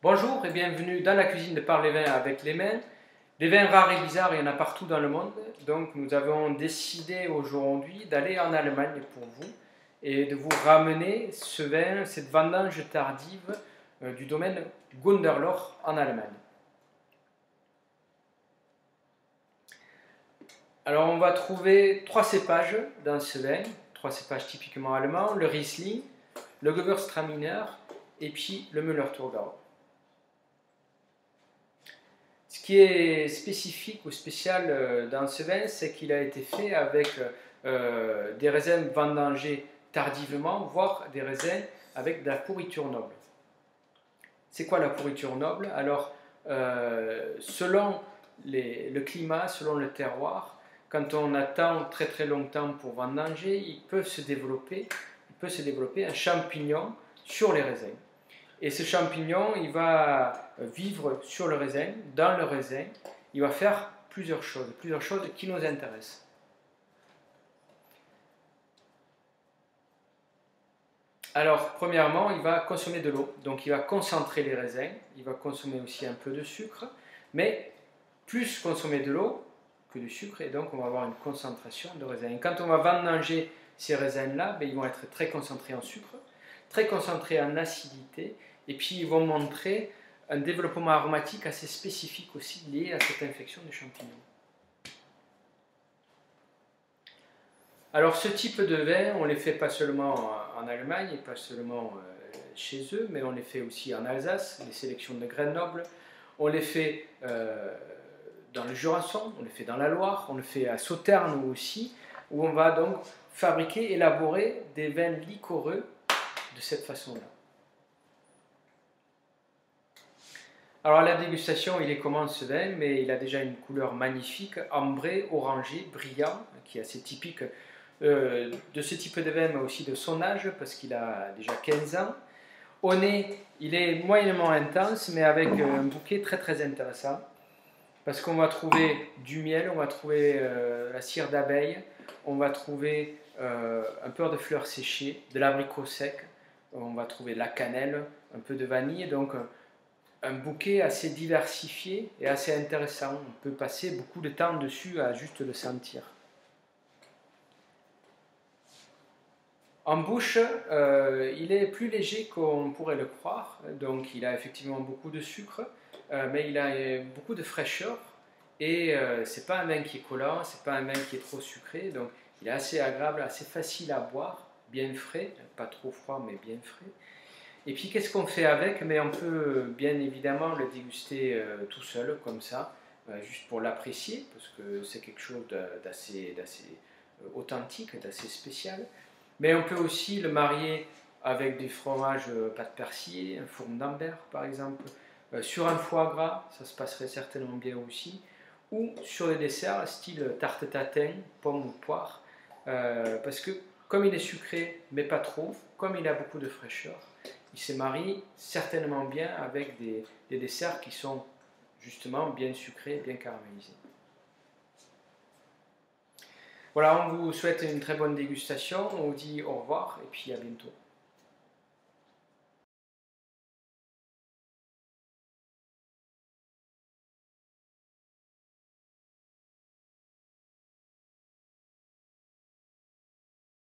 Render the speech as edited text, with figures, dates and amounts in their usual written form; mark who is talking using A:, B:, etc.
A: Bonjour et bienvenue dans la cuisine de Par les Vins avec les mains. Des vins rares et bizarres, il y en a partout dans le monde. Donc nous avons décidé aujourd'hui d'aller en Allemagne pour vous et de vous ramener ce vin, cette vendange tardive du domaine Gunderloch en Allemagne. Alors on va trouver trois cépages dans ce vin, trois cépages typiquement allemands, le Riesling, le Gewürztraminer et puis le Müller-Thurgau. Ce qui est spécifique ou spécial dans ce vin, c'est qu'il a été fait avec des raisins vendangés tardivement, voire des raisins avec de la pourriture noble. C'est quoi la pourriture noble? Alors, selon le climat, selon le terroir, quand on attend très très longtemps pour vendanger, il peut se développer un champignon sur les raisins. Et ce champignon, il va vivre sur le raisin, dans le raisin. Il va faire plusieurs choses qui nous intéressent. Alors, premièrement, il va consommer de l'eau. Donc, il va concentrer les raisins. Il va consommer aussi un peu de sucre. Mais plus consommer de l'eau que du sucre. Et donc, on va avoir une concentration de raisins. Et quand on va vendanger ces raisins-là, ils vont être très concentrés en sucre, très concentrés en acidité. Et puis ils vont montrer un développement aromatique assez spécifique aussi lié à cette infection des champignons. Alors ce type de vin, on les fait pas seulement en Allemagne et pas seulement chez eux, mais on les fait aussi en Alsace, les sélections de graines nobles. On les fait dans le Jurançon, on les fait dans la Loire, on le fait à Sauternes aussi, où on va donc fabriquer, élaborer des vins liquoreux de cette façon-là. Alors à la dégustation, il est comment ce vin? Mais il a déjà une couleur magnifique, ambrée, orangée, brillant, qui est assez typique de ce type de vin, mais aussi de son âge, parce qu'il a déjà 15 ans. Au nez, il est moyennement intense, mais avec un bouquet très très intéressant, parce qu'on va trouver du miel, on va trouver la cire d'abeille, on va trouver un peu de fleurs séchées, de l'abricot sec, on va trouver de la cannelle, un peu de vanille, donc un bouquet assez diversifié et assez intéressant. On peut passer beaucoup de temps dessus à juste le sentir. En bouche, il est plus léger qu'on pourrait le croire, donc il a effectivement beaucoup de sucre, mais il a beaucoup de fraîcheur et c'est pas un vin qui est collant, c'est pas un vin qui est trop sucré, donc il est assez agréable, assez facile à boire, bien frais, pas trop froid mais bien frais. Et puis qu'est-ce qu'on fait avec? Mais on peut bien évidemment le déguster tout seul, comme ça, juste pour l'apprécier, parce que c'est quelque chose d'assez authentique, d'assez spécial. Mais on peut aussi le marier avec des fromages pâte persillée, un fourme d'Ambert par exemple, sur un foie gras, ça se passerait certainement bien aussi, ou sur des desserts style tarte tatin, pomme ou poire, parce que comme il est sucré, mais pas trop, comme il a beaucoup de fraîcheur, il se marie certainement bien avec des desserts qui sont justement bien sucrés, bien caramélisés. Voilà, on vous souhaite une très bonne dégustation, on vous dit au revoir et puis à bientôt.